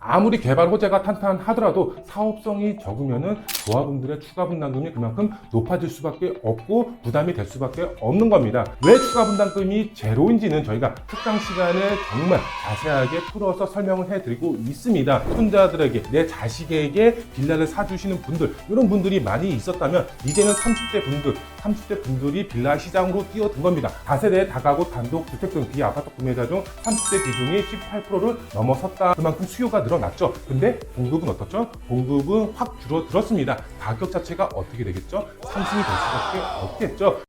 아무리 개발 호재가 탄탄하더라도 사업성이 적으면은 조합원들의 추가 분담금이 그만큼 높아질 수밖에 없고 부담이 될 수밖에 없는 겁니다. 왜 추가 분담금이 제로인지는 저희가 특강 시간에 정말 자세하게 풀어서 설명을 해드리고 있습니다. 손자들에게, 내 자식에게 빌라를 사주시는 분들, 이런 분들이 많이 있었다면 이제는 30대 분들이 빌라 시장으로 뛰어든 겁니다. 다세대, 다가구, 단독, 주택 등 비아파트 구매자 중 30대 비중이 18%를 넘어섰다. 그만큼 수요가 늘어났죠. 근데 공급은 어떻죠? 공급은 확 줄어들었습니다. 가격 자체가 어떻게 되겠죠? 상승이 될 수밖에 없겠죠.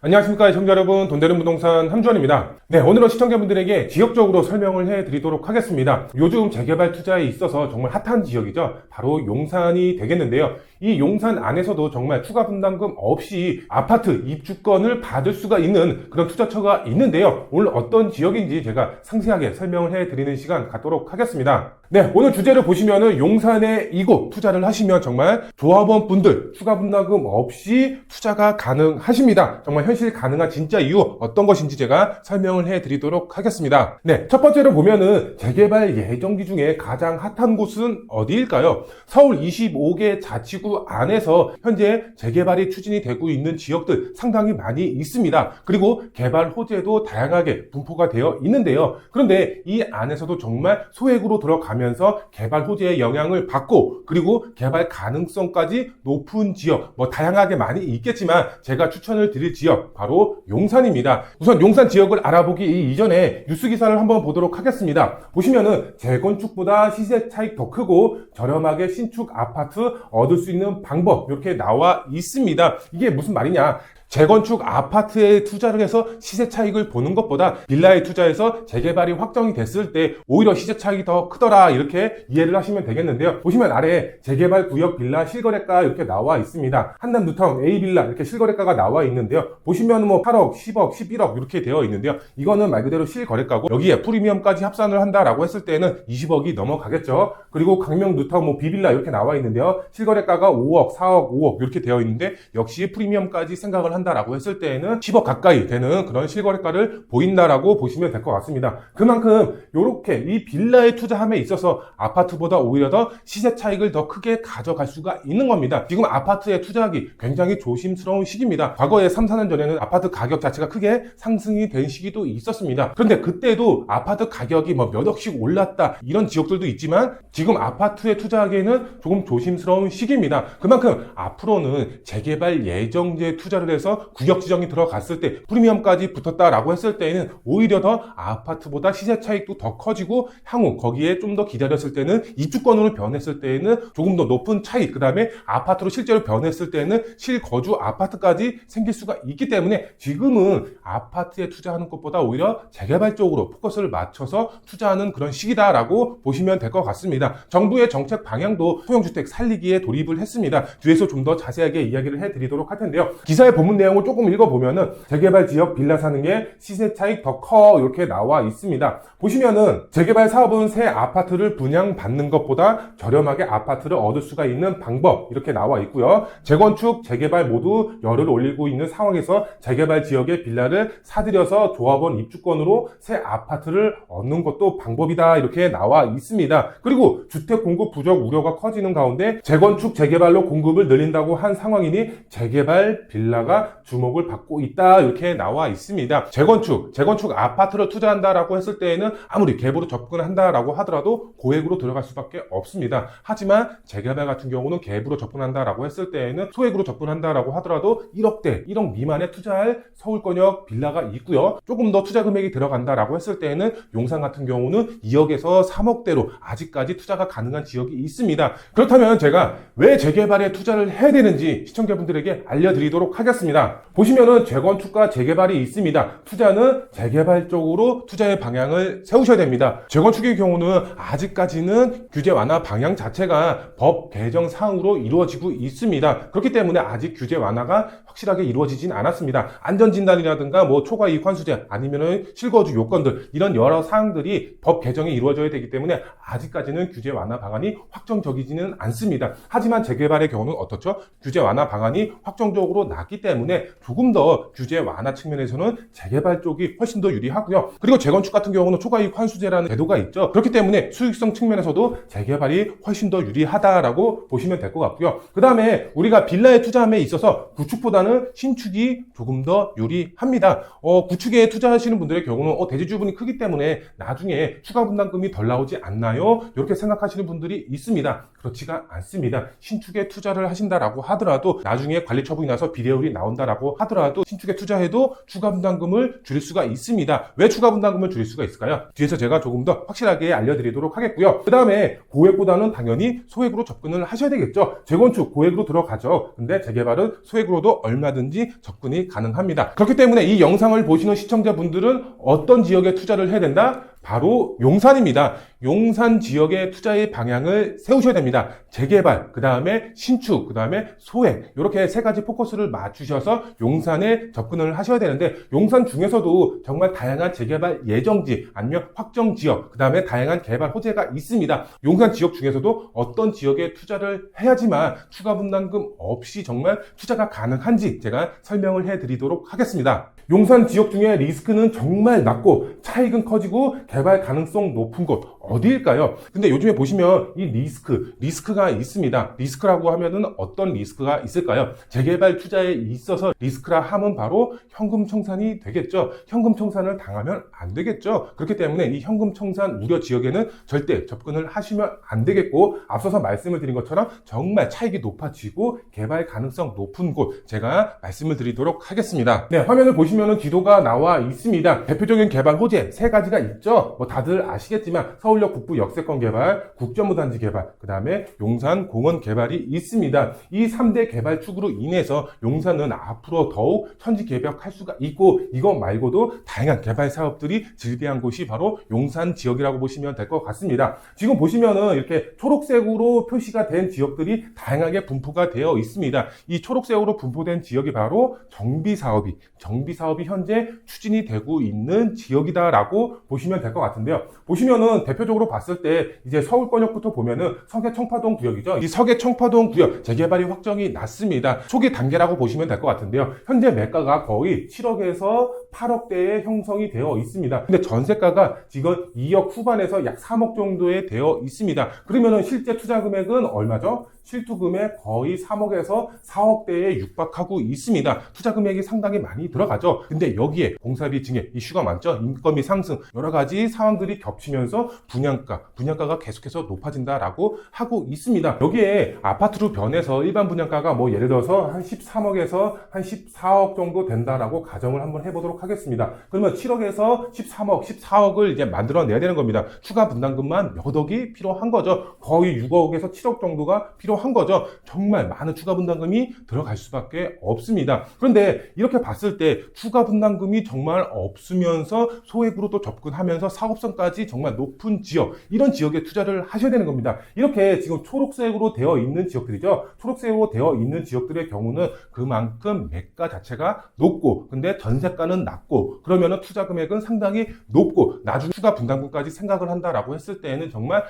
안녕하십니까 시청자 여러분, 돈 되는 부동산 함주원입니다. 네, 오늘은 시청자분들에게 지역적으로 설명을 해드리도록 하겠습니다. 요즘 재개발 투자에 있어서 정말 핫한 지역이죠. 바로 용산이 되겠는데요. 이 용산 안에서도 정말 추가 분담금 없이 아파트 입주권을 받을 수가 있는 그런 투자처가 있는데요. 오늘 어떤 지역인지 제가 상세하게 설명을 해드리는 시간 갖도록 하겠습니다. 네, 오늘 주제를 보시면은 용산에 이곳 투자를 하시면 정말 조합원 분들 추가 분담금 없이 투자가 가능하십니다. 정말 현실 가능한 진짜 이유 어떤 것인지 제가 설명을 해드리도록 하겠습니다. 네, 첫 번째로 보면은 재개발 예정지 중에 가장 핫한 곳은 어디일까요? 서울 25개 자치구 안에서 현재 재개발이 추진이 되고 있는 지역들 상당히 많이 있습니다. 그리고 개발 호재도 다양하게 분포가 되어 있는데요. 그런데 이 안에서도 정말 소액으로 들어가면서 개발 호재의 영향을 받고 그리고 개발 가능성까지 높은 지역, 다양하게 많이 있겠지만 제가 추천을 드릴 지역 바로 용산입니다. 우선 용산 지역을 알아보기 이전에 뉴스 기사를 한번 보도록 하겠습니다. 보시면은 재건축보다 시세 차익 더 크고 저렴하게 신축 아파트 얻을 수 있는 방법 이렇게 나와 있습니다. 이게 무슨 말이냐? 재건축 아파트에 투자를 해서 시세 차익을 보는 것보다 빌라에 투자해서 재개발이 확정이 됐을 때 오히려 시세 차익이 더 크더라 이렇게 이해를 하시면 되겠는데요. 보시면 아래 재개발 구역 빌라 실거래가 이렇게 나와 있습니다. 한남 뉴타운 A빌라 이렇게 실거래가가 나와 있는데요. 보시면 8억, 10억, 11억 이렇게 되어 있는데요. 이거는 말 그대로 실거래가고 여기에 프리미엄까지 합산을 한다라고 했을 때는 20억이 넘어가겠죠. 그리고 강명 뉴타운 B빌라 이렇게 나와 있는데요. 실거래가가 5억, 4억, 5억 이렇게 되어 있는데 역시 프리미엄까지 생각을 한다라고 했을 때에는 10억 가까이 되는 그런 실거래가를 보인다라고 보시면 될 것 같습니다. 그만큼 이렇게 이 빌라에 투자함에 있어서 아파트보다 오히려 더 시세 차익을 더 크게 가져갈 수가 있는 겁니다. 지금 아파트에 투자하기 굉장히 조심스러운 시기입니다. 과거에 3, 4년 전에는 아파트 가격 자체가 크게 상승이 된 시기도 있었습니다. 그런데 그때도 아파트 가격이 몇 억씩 올랐다 이런 지역들도 있지만 지금 아파트에 투자하기에는 조금 조심스러운 시기입니다. 그만큼 앞으로는 재개발 예정지에 투자를 해서 구역 지정이 들어갔을 때 프리미엄까지 붙었다라고 했을 때는 오히려 더 아파트보다 시세 차익도 더 커지고 향후 거기에 좀 더 기다렸을 때는 입주권으로 변했을 때는 조금 더 높은 차익, 그 다음에 아파트로 실제로 변했을 때는 실거주 아파트까지 생길 수가 있기 때문에 지금은 아파트에 투자하는 것보다 오히려 재개발 쪽으로 포커스를 맞춰서 투자하는 그런 시기다라고 보시면 될 것 같습니다. 정부의 정책 방향도 소형주택 살리기에 돌입을 했습니다. 뒤에서 좀 더 자세하게 이야기를 해드리도록 할 텐데요. 기사의 본문 내용을 조금 읽어보면은 재개발 지역 빌라 사는 게 시세 차익 더 커 이렇게 나와 있습니다. 보시면은 재개발 사업은 새 아파트를 분양받는 것보다 저렴하게 아파트를 얻을 수가 있는 방법 이렇게 나와 있고요. 재건축, 재개발 모두 열을 올리고 있는 상황에서 재개발 지역의 빌라를 사들여서 조합원 입주권으로 새 아파트를 얻는 것도 방법이다 이렇게 나와 있습니다. 그리고 주택 공급 부족 우려가 커지는 가운데 재건축, 재개발로 공급을 늘린다고 한 상황이니 재개발 빌라가 주목을 받고 있다 이렇게 나와 있습니다. 재건축 아파트를 투자한다라고 했을 때에는 아무리 갭으로 접근한다라고 하더라도 고액으로 들어갈 수밖에 없습니다. 하지만 재개발 같은 경우는 갭으로 접근한다라고 했을 때에는 소액으로 접근한다라고 하더라도 1억대, 1억 미만에 투자할 서울권역 빌라가 있고요. 조금 더 투자 금액이 들어간다라고 했을 때에는 용산 같은 경우는 2억에서 3억대로 아직까지 투자가 가능한 지역이 있습니다. 그렇다면 제가 왜 재개발에 투자를 해야 되는지 시청자분들에게 알려드리도록 하겠습니다. 보시면은 재건축과 재개발이 있습니다. 투자는 재개발 쪽으로 투자의 방향을 세우셔야 됩니다. 재건축의 경우는 아직까지는 규제 완화 방향 자체가 법 개정 사항으로 이루어지고 있습니다. 그렇기 때문에 아직 규제 완화가 확실하게 이루어지진 않았습니다. 안전진단이라든가 뭐 초과이익 환수제 아니면은 실거주 요건들 이런 여러 사항들이 법 개정이 이루어져야 되기 때문에 아직까지는 규제 완화 방안이 확정적이지는 않습니다. 하지만 재개발의 경우는 어떻죠? 규제 완화 방안이 확정적으로 났기 때문에 조금 더 규제 완화 측면에서는 재개발 쪽이 훨씬 더 유리하고요. 그리고 재건축 같은 경우는 초과이익 환수제라는 제도가 있죠. 그렇기 때문에 수익성 측면에서도 재개발이 훨씬 더 유리하다라고 보시면 될 것 같고요. 그 다음에 우리가 빌라에 투자함에 있어서 구축보다는 신축이 조금 더 유리합니다. 구축에 투자하시는 분들의 경우는 대지주분이 크기 때문에 나중에 추가 분담금이 덜 나오지 않나요? 이렇게 생각하시는 분들이 있습니다. 그렇지가 않습니다. 신축에 투자를 하신다라고 하더라도 나중에 관리 처분이 나서 비례율이 나온다라고 하더라도 신축에 투자해도 추가 분담금을 줄일 수가 있습니다. 왜 추가 분담금을 줄일 수가 있을까요? 뒤에서 제가 조금 더 확실하게 알려드리도록 하겠고요. 그 다음에 고액보다는 당연히 소액으로 접근을 하셔야 되겠죠. 재건축 고액으로 들어가죠. 근데 재개발은 소액으로도 얼마든지 접근이 가능합니다. 그렇기 때문에 이 영상을 보시는 시청자분들은 어떤 지역에 투자를 해야 된다? 바로 용산입니다. 용산 지역의 투자의 방향을 세우셔야 됩니다. 재개발, 그 다음에 신축, 그 다음에 소액 이렇게 세 가지 포커스를 맞추셔서 용산에 접근을 하셔야 되는데 용산 중에서도 정말 다양한 재개발 예정지 아니면 확정 지역, 그 다음에 다양한 개발 호재가 있습니다. 용산 지역 중에서도 어떤 지역에 투자를 해야지만 추가 분담금 없이 정말 투자가 가능한지 제가 설명을 해드리도록 하겠습니다. 용산 지역 중에 리스크는 정말 낮고 차익은 커지고 개발 가능성 높은 곳 어디일까요? 근데 요즘에 보시면 이 리스크가 있습니다. 리스크라고 하면은 어떤 리스크가 있을까요? 재개발 투자에 있어서 리스크라 함은 바로 현금 청산이 되겠죠. 현금 청산을 당하면 안 되겠죠. 그렇기 때문에 이 현금 청산 우려 지역에는 절대 접근을 하시면 안 되겠고 앞서서 말씀을 드린 것처럼 정말 차익이 높아지고 개발 가능성 높은 곳 제가 말씀을 드리도록 하겠습니다. 네, 화면을 보시면은 지도가 나와 있습니다. 대표적인 개발 호재 세 가지가 있죠. 뭐 다들 아시겠지만 서울역 북부 역세권 개발, 국전무단지 개발, 그 다음에 용산 공원 개발이 있습니다. 이 3대 개발축으로 인해서 용산은 앞으로 더욱 천지개벽할 수가 있고 이것 말고도 다양한 개발 사업들이 즐비한 곳이 바로 용산 지역이라고 보시면 될 것 같습니다. 지금 보시면은 이렇게 초록색으로 표시가 된 지역들이 다양하게 분포가 되어 있습니다. 이 초록색으로 분포된 지역이 바로 정비사업이 현재 추진이 되고 있는 지역이다라고 보시면 될 것 같은데요. 보시면은 대표적으로 봤을 때 이제 서울권역부터 보면은 서계청파동 구역이죠. 이 서계청파동 구역 재개발이 확정이 났습니다. 초기 단계라고 보시면 될 것 같은데요. 현재 매가가 거의 7억에서 8억대에 형성이 되어 있습니다. 근데 전세가가 지금 2억 후반에서 약 3억 정도에 되어 있습니다. 그러면은 실제 투자 금액은 얼마죠? 실투 금액 거의 3억에서 4억대에 육박하고 있습니다. 투자 금액이 상당히 많이 들어가죠. 근데 여기에 공사비 증액 이슈가 많죠. 인건비 상승 여러 가지 상황들이 겹치면서 분양가가 계속해서 높아진다라고 하고 있습니다. 여기에 아파트로 변해서 일반 분양가가 뭐 예를 들어서 한 13억에서 한 14억 정도 된다라고 가정을 한번 해보도록 하겠습니다. 그러면 7억에서 13억, 14억을 이제 만들어내야 되는 겁니다. 추가 분담금만 몇 억이 필요한 거죠. 거의 6억에서 7억 정도가 필요한 거죠. 정말 많은 추가 분담금이 들어갈 수밖에 없습니다. 그런데 이렇게 봤을 때 추가 분담금이 정말 없으면서 소액으로 또 접근하면서 사업성까지 정말 높은 지역, 이런 지역에 투자를 하셔야 되는 겁니다. 이렇게 지금 초록색으로 되어 있는 지역들이죠. 초록색으로 되어 있는 지역들의 경우는 그만큼 매가 자체가 높고 근데 전세가는 낮고 그러면은 투자 금액은 상당히 높고 나중에 추가 분담금까지 생각을 한다라고 했을 때에는 정말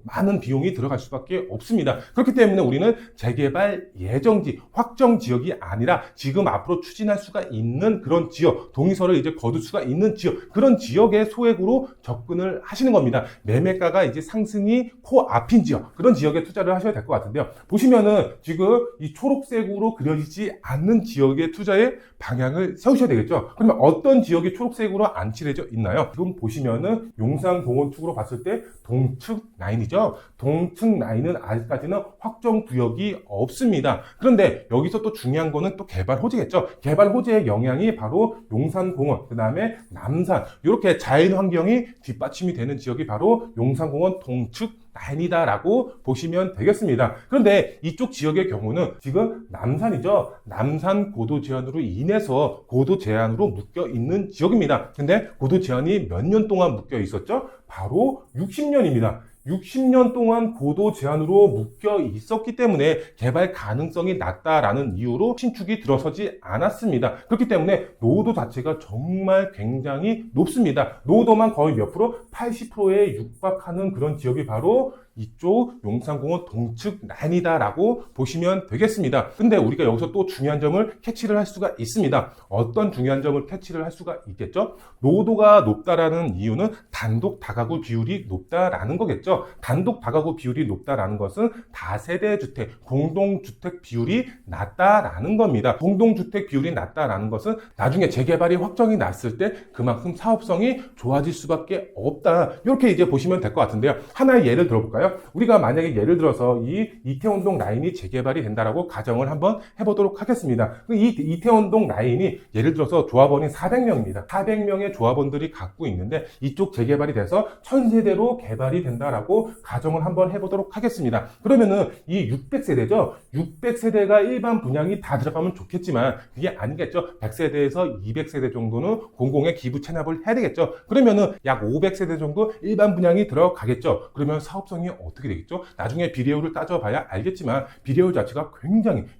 많은 비용이 들어갈 수밖에 없습니다. 그렇기 때문에 우리는 재개발 예정지, 확정 지역이 아니라 지금 앞으로 추진할 수가 있는 그런 지역, 동의서를 이제 거둘 수가 있는 지역, 그런 지역에 소액으로 접근을 하시는 겁니다. 매매가가 이제 상승이 코앞인 지역, 그런 지역에 투자를 하셔야 될 것 같은데요. 보시면은 지금 이 초록색으로 그려지지 않는 지역의 투자의 방향을 세우셔야 되겠죠. 그러면 어떤 지역이 초록색으로 안 칠해져 있나요? 지금 보시면은 용산공원 축으로 봤을 때 동측 라인이죠. 동측 라인은 아직까지는 확정 구역이 없습니다. 그런데 여기서 또 중요한 거는 또 개발 호재겠죠. 개발 호재의 영향이 바로 용산공원, 그 다음에 남산, 이렇게 자연 환경이 뒷받침이 되는 지역이 바로 용산공원 동측 라인이다라고 보시면 되겠습니다. 그런데 이쪽 지역의 경우는 지금 남산이죠. 남산 고도 제한으로 인해서 고도 제한으로 묶여 있는 지역입니다. 근데 고도 제한이 몇 년 동안 묶여 있었죠? 바로 60년입니다. 60년 동안 고도 제한으로 묶여 있었기 때문에 개발 가능성이 낮다라는 이유로 신축이 들어서지 않았습니다. 그렇기 때문에 노후도 자체가 정말 굉장히 높습니다. 노후도만 거의 몇 프로? 80%에 육박하는 그런 지역이 바로 이쪽 용산공원 동측 라인이다라고 보시면 되겠습니다. 근데 우리가 여기서 또 중요한 점을 캐치를 할 수가 있습니다. 어떤 중요한 점을 캐치를 할 수가 있겠죠? 노후도가 높다라는 이유는 단독 다가구 비율이 높다라는 거겠죠. 단독 다가구 비율이 높다라는 것은 다세대 주택, 공동주택 비율이 낮다라는 겁니다. 공동주택 비율이 낮다라는 것은 나중에 재개발이 확정이 났을 때 그만큼 사업성이 좋아질 수밖에 없다. 이렇게 이제 보시면 될 것 같은데요. 하나의 예를 들어볼까요? 우리가 만약에 예를 들어서 이 이태원동 라인이 재개발이 된다라고 가정을 한번 해보도록 하겠습니다. 이 이태원동 라인이 예를 들어서 조합원이 400명입니다. 400명의 조합원들이 갖고 있는데 이쪽 재개발이 돼서 1000세대로 개발이 된다라고 가정을 한번 해보도록 하겠습니다. 그러면은 이 600세대죠. 600세대가 일반 분양이 다 들어가면 좋겠지만 그게 아니겠죠. 100세대에서 200세대 정도는 공공의 기부 체납을 해야 되겠죠. 그러면은 약 500세대 정도 일반 분양이 들어가겠죠. 그러면 사업성이 어떻게 되겠죠? 나중에 비례율을 따져봐야 알겠지만 비례율 자체가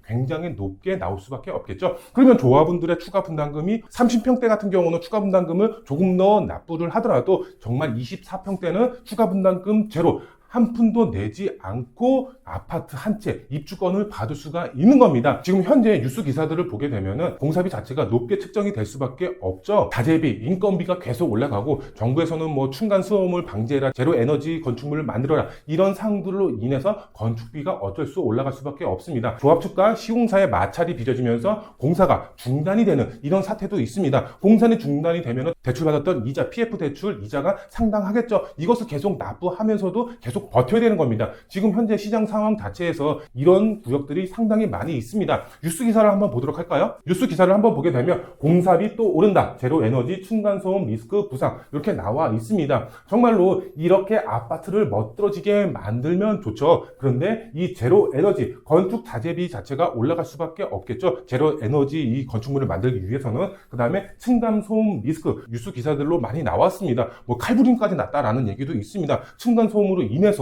굉장히 높게 나올 수밖에 없겠죠. 그러면 조합원들의 추가 분담금이 30평대 같은 경우는 추가 분담금을 조금 더 납부를 하더라도 정말 24평대는 추가 분담금 제로, 한 푼도 내지 않고 아파트 한 채 입주권을 받을 수가 있는 겁니다. 지금 현재 뉴스 기사들을 보게 되면은 공사비 자체가 높게 측정이 될 수밖에 없죠. 자재비, 인건비가 계속 올라가고 정부에서는 뭐 층간 소음을 방지해라, 제로 에너지 건축물을 만들어라 이런 사항들로 인해서 건축비가 어쩔 수 올라갈 수밖에 없습니다. 조합 측과 시공사의 마찰이 빚어지면서 공사가 중단이 되는 이런 사태도 있습니다. 공사는 중단이 되면은 대출받았던 이자, PF 대출 이자가 상당하겠죠. 이것을 계속 납부하면서도 계속 버텨야 되는 겁니다. 지금 현재 시장 상황 자체에서 이런 구역들이 상당히 많이 있습니다. 뉴스 기사를 한번 보도록 할까요? 뉴스 기사를 한번 보게 되면 공사비 또 오른다, 제로 에너지 층간소음 리스크 부상 이렇게 나와 있습니다. 정말로 이렇게 아파트를 멋들어지게 만들면 좋죠. 그런데 이 제로 에너지 건축 자재비 자체가 올라갈 수밖에 없겠죠. 제로 에너지 이 건축물을 만들기 위해서는 그 다음에 층간소음 리스크 뉴스 기사들로 많이 나왔습니다. 뭐 칼부림까지 났다라는 얘기도 있습니다. 층간소음으로 인해서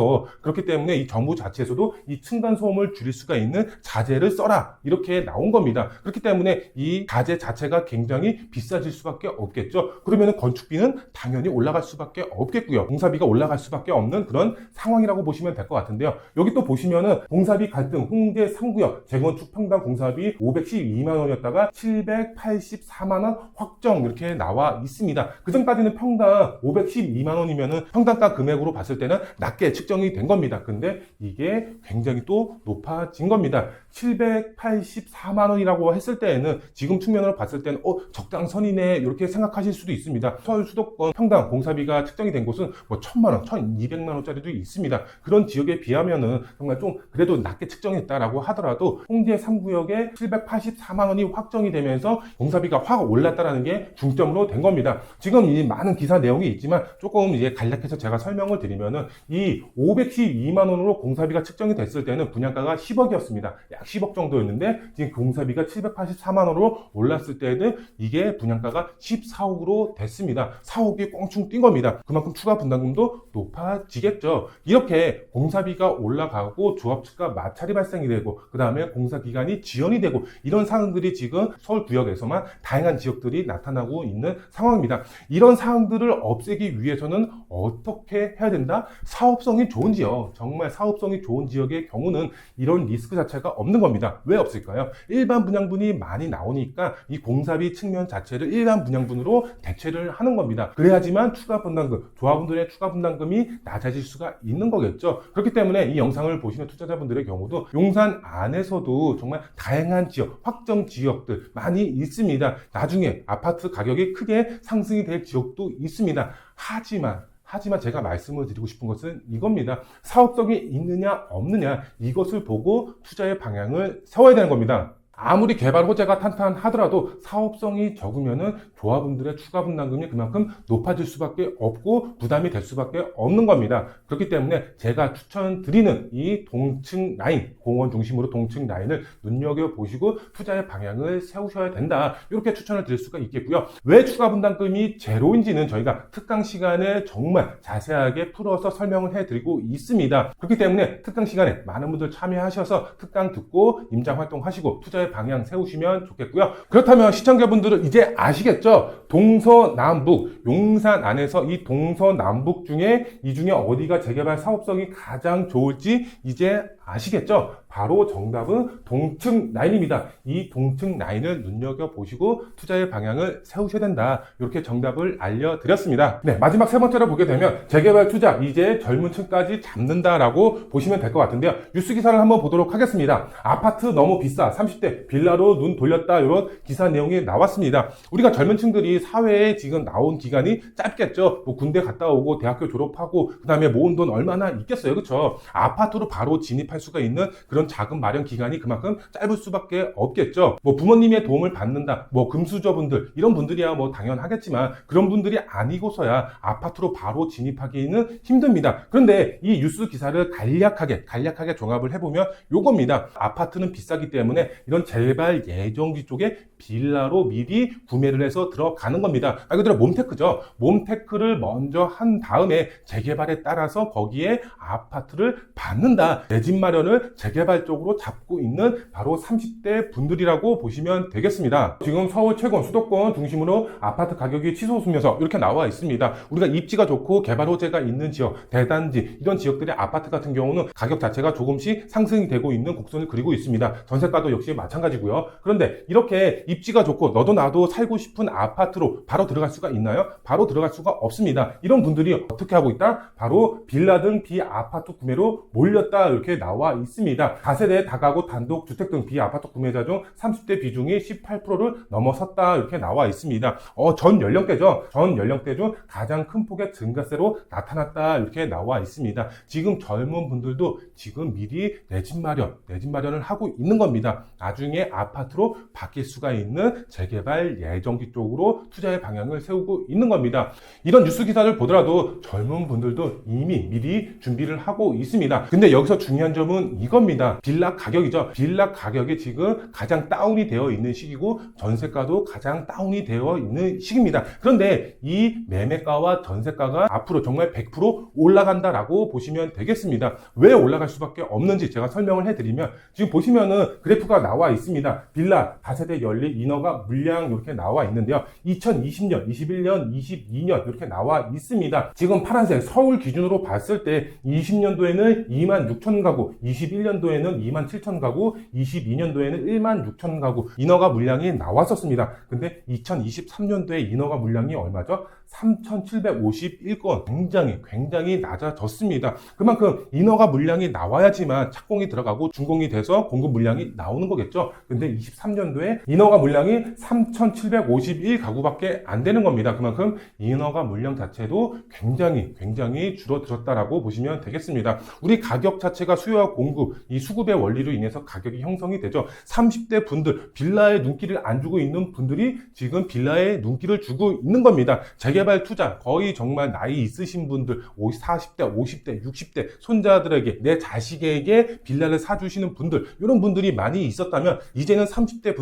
그렇기 때문에 이 정부 자체에서도 이 층간소음을 줄일 수가 있는 자재를 써라 이렇게 나온 겁니다. 그렇기 때문에 이 자재 자체가 굉장히 비싸질 수밖에 없겠죠. 그러면 건축비는 당연히 올라갈 수밖에 없겠고요. 공사비가 올라갈 수밖에 없는 그런 상황이라고 보시면 될 것 같은데요. 여기 또 보시면은 공사비 갈등 홍대 3구역 재건축 평당 공사비 512만 원이었다가 784만 원 확정 이렇게 나와 있습니다. 그 전까지는 평당 512만 원이면은 평당가 금액으로 봤을 때는 낮게 측정이 된 겁니다. 근데 이게 굉장히 또 높아진 겁니다. 784만 원이라고 했을 때에는 지금 측면으로 봤을 때는 적당선이네 이렇게 생각하실 수도 있습니다. 서울 수도권 평당 공사비가 측정이 된 곳은 뭐 1000만 원, 1200만 원짜리도 있습니다. 그런 지역에 비하면은 정말 좀 그래도 낮게 측정했다라고 하더라도 홍대 3구역에 784만 원이 확정이 되면서 공사비가 확 올랐다라는 게 중점으로 된 겁니다. 지금 이 많은 기사 내용이 있지만 조금 이제 간략해서 제가 설명을 드리면은 이 512만 원으로 공사비가 측정이 됐을 때는 분양가가 10억이었습니다. 약 10억 정도였는데 지금 공사비가 784만 원으로 올랐을 때는 이게 분양가가 14억으로 됐습니다. 4억이 꽁충 뛴 겁니다. 그만큼 추가 분담금도 높아지겠죠. 이렇게 공사비가 올라가고 조합 측과 마찰이 발생이 되고 그 다음에 공사 기간이 지연이 되고 이런 상황들이 지금 서울 구역에서만 다양한 지역들이 나타나고 있는 상황입니다. 이런 상황들을 없애기 위해서는 어떻게 해야 된다? 사업성이 좋은 지역, 정말 사업성이 좋은 지역의 경우는 이런 리스크 자체가 없는 겁니다. 왜 없을까요? 일반 분양분이 많이 나오니까 이 공사비 측면 자체를 일반 분양분으로 대체를 하는 겁니다. 그래야지만 추가 분담금, 조합원들의 추가 분담금이 낮아질 수가 있는 거겠죠. 그렇기 때문에 이 영상을 보시는 투자자분들의 경우도 용산 안에서도 정말 다양한 지역, 확정 지역들 많이 있습니다. 나중에 아파트 가격이 크게 상승이 될 지역도 있습니다. 하지만 제가 말씀을 드리고 싶은 것은 이겁니다. 사업성이 있느냐 없느냐 이것을 보고 투자의 방향을 세워야 되는 겁니다. 아무리 개발 호재가 탄탄하더라도 사업성이 적으면은 조합원들의 추가 분담금이 그만큼 높아질 수밖에 없고 부담이 될 수밖에 없는 겁니다. 그렇기 때문에 제가 추천드리는 이 동층 라인, 공원 중심으로 동층 라인을 눈여겨보시고 투자의 방향을 세우셔야 된다. 이렇게 추천을 드릴 수가 있겠고요. 왜 추가 분담금이 제로인지는 저희가 특강 시간에 정말 자세하게 풀어서 설명을 해드리고 있습니다. 그렇기 때문에 특강 시간에 많은 분들 참여하셔서 특강 듣고 임장 활동하시고 투자의 방향 세우시면 좋겠고요. 그렇다면 시청자분들은 이제 아시겠죠? 동서남북, 용산 안에서 이 동서남북 중에 이 중에 어디가 재개발 사업성이 가장 좋을지 이제 아시겠죠? 바로 정답은 동층 라인입니다. 이 동층 라인을 눈여겨보시고 투자의 방향을 세우셔야 된다. 이렇게 정답을 알려드렸습니다. 네, 마지막 세 번째로 보게 되면 재개발 투자 이제 젊은 층까지 잡는다라고 보시면 될 것 같은데요. 뉴스 기사를 한번 보도록 하겠습니다. 아파트 너무 비싸 30대 빌라로 눈 돌렸다 이런 기사 내용이 나왔습니다. 우리가 젊은 층들이 사회에 지금 나온 기간이 짧겠죠. 뭐 군대 갔다 오고 대학교 졸업하고 그 다음에 모은 돈 얼마나 있겠어요. 그렇죠? 아파트로 바로 진입할 수가 있는 그런 자금 마련 기간이 그만큼 짧을 수밖에 없겠죠. 뭐 부모님의 도움을 받는다, 뭐 금수저분들 이런 분들이야 뭐 당연하겠지만 그런 분들이 아니고서야 아파트로 바로 진입하기는 힘듭니다. 그런데 이 뉴스 기사를 간략하게 종합을 해보면 요겁니다. 아파트는 비싸기 때문에 이런 재발 예정지 쪽에 빌라로 미리 구매를 해서 들어가는 겁니다. 말 그대로 몸테크죠. 몸테크를 먼저 한 다음에 재개발에 따라서 거기에 아파트를 받는다. 내 집 마련을 재개발 쪽으로 잡고 있는 바로 30대 분들이라고 보시면 되겠습니다. 지금 서울 최근 수도권 중심으로 아파트 가격이 치솟으면서 이렇게 나와 있습니다. 우리가 입지가 좋고 개발 호재가 있는 지역, 대단지 이런 지역들의 아파트 같은 경우는 가격 자체가 조금씩 상승이 되고 있는 곡선을 그리고 있습니다. 전세가도 역시 마찬가지고요. 그런데 이렇게 입지가 좋고 너도 나도 살고 싶은 아파트로 바로 들어갈 수가 있나요? 바로 들어갈 수가 없습니다. 이런 분들이 어떻게 하고 있다? 바로 빌라 등 비아파트 구매로 몰렸다 이렇게 나와 있습니다. 다세대 다가구 단독 주택 등 비아파트 구매자 중 30대 비중이 18%를 넘어섰다 이렇게 나와 있습니다. 전 연령대죠. 전 연령대 중 가장 큰 폭의 증가세로 나타났다 이렇게 나와 있습니다. 지금 젊은 분들도 지금 미리 내 집 마련을 하고 있는 겁니다. 나중에 아파트로 바뀔 수가 있는 재개발 예정지 쪽으로 투자의 방향을 세우고 있는 겁니다. 이런 뉴스 기사를 보더라도 젊은 분들도 이미 미리 준비를 하고 있습니다. 근데 여기서 중요한 점은 이겁니다. 빌라 가격이죠. 빌라 가격이 지금 가장 다운이 되어 있는 시기고 전세가도 가장 다운이 되어 있는 시기입니다. 그런데 이 매매가와 전세가가 앞으로 정말 100% 올라간다라고 보시면 되겠습니다. 왜 올라갈 수밖에 없는지 제가 설명을 해드리면 지금 보시면은 그래프가 나와 있습니다. 빌라 다세대 연립 인허가 물량 이렇게 나와 있는데요. 2020년, 21년, 22년 이렇게 나와 있습니다. 지금 파란색 서울 기준으로 봤을 때 20년도에는 26,000 가구, 21년도에는 27,000 가구, 22년도에는 16,000 가구 인허가 물량이 나왔었습니다. 근데 2023년도에 인허가 물량이 얼마죠? 3,751건 굉장히 낮아졌습니다. 그만큼 인허가 물량이 나와야지만 착공이 들어가고 준공이 돼서 공급 물량이 나오는 거겠죠. 근데 23년도에 인허가 물량이 3,751가구밖에 안 되는 겁니다. 그만큼 인허가 물량 자체도 굉장히 줄어들었다라고 보시면 되겠습니다. 우리 가격 자체가 수요와 공급, 이 수급의 원리로 인해서 가격이 형성이 되죠. 30대 분들, 빌라에 눈길을 안 주고 있는 분들이 지금 빌라에 눈길을 주고 있는 겁니다. 재개발 투자, 거의 정말 나이 있으신 분들, 40대, 50대, 60대 손자들에게, 내 자식에게 빌라를 사주시는 분들, 이런 분들이 많이 있었다면 이제는 30대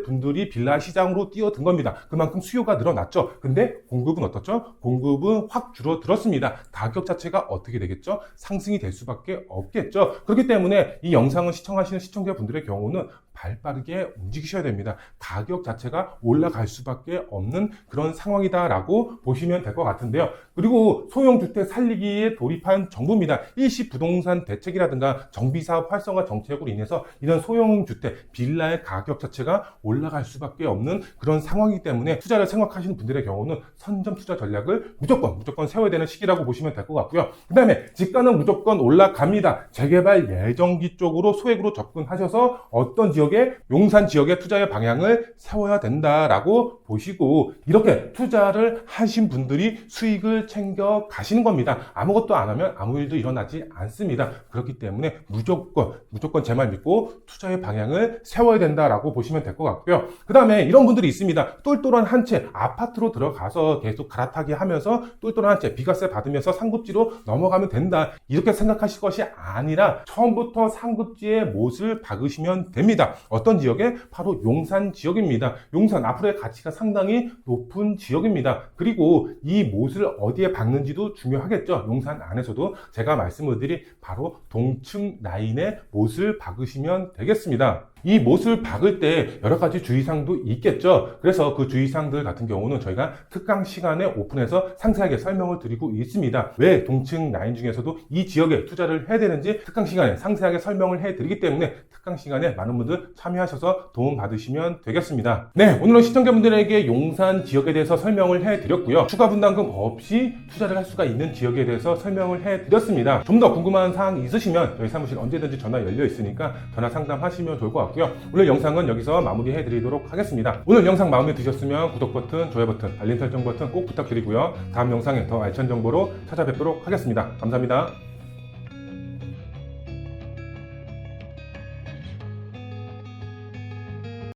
분들이 빌라 시장으로 뛰어든 겁니다. 그만큼 수요가 늘어났죠. 근데 공급은 어떻죠? 공급은 확 줄어들었습니다. 가격 자체가 어떻게 되겠죠? 상승이 될 수밖에 없겠죠. 그렇기 때문에 이 영상을 시청하시는 시청자분들의 경우는 발빠르게 움직이셔야 됩니다. 가격 자체가 올라갈 수밖에 없는 그런 상황이다라고 보시면 될 것 같은데요. 그리고 소형주택 살리기에 돌입한 정부입니다. 일시 부동산 대책이라든가 정비사업 활성화 정책으로 인해서 이런 소형주택, 빌라의 가격 자체가 올라갈 수밖에 없는 그런 상황이기 때문에 투자를 생각하시는 분들의 경우는 선점 투자 전략을 무조건 세워야 되는 시기라고 보시면 될 것 같고요. 그 다음에 집가는 무조건 올라갑니다. 재개발 예정지 쪽으로 소액으로 접근하셔서 어떤 지역이 지역에 용산 지역의 투자의 방향을 세워야 된다라고 보시고 이렇게 투자를 하신 분들이 수익을 챙겨 가시는 겁니다. 아무것도 안 하면 아무 일도 일어나지 않습니다. 그렇기 때문에 무조건 제 말 믿고 투자의 방향을 세워야 된다라고 보시면 될 것 같고요. 그 다음에 이런 분들이 있습니다. 똘똘한 한 채 아파트로 들어가서 계속 갈아타기 하면서 똘똘한 한 채 비과세 받으면서 상급지로 넘어가면 된다. 이렇게 생각하실 것이 아니라 처음부터 상급지의 못을 박으시면 됩니다. 어떤 지역에? 바로 용산 지역입니다. 용산 앞으로의 가치가 상당히 높은 지역입니다. 그리고 이 못을 어디에 박는지도 중요하겠죠. 용산 안에서도 제가 말씀을 드린 바로 동층 라인에 못을 박으시면 되겠습니다. 이 못을 박을 때 여러 가지 주의사항도 있겠죠. 그래서 그 주의사항들 같은 경우는 저희가 특강 시간에 오픈해서 상세하게 설명을 드리고 있습니다. 왜 동층 라인 중에서도 이 지역에 투자를 해야 되는지 특강 시간에 상세하게 설명을 해드리기 때문에 특강 시간에 많은 분들 참여하셔서 도움 받으시면 되겠습니다. 네, 오늘은 시청자분들에게 용산 지역에 대해서 설명을 해드렸고요. 추가 분담금 없이 투자를 할 수가 있는 지역에 대해서 설명을 해드렸습니다. 좀 더 궁금한 사항 있으시면 저희 사무실 언제든지 전화 열려 있으니까 전화 상담하시면 좋을 것 같고요. 오늘 영상은 여기서 마무리해 드리도록 하겠습니다. 오늘 영상 마음에 드셨으면 구독 버튼, 좋아요 버튼, 알림 설정 버튼 꼭 부탁드리고요. 다음 영상에 더 알찬 정보로 찾아뵙도록 하겠습니다. 감사합니다.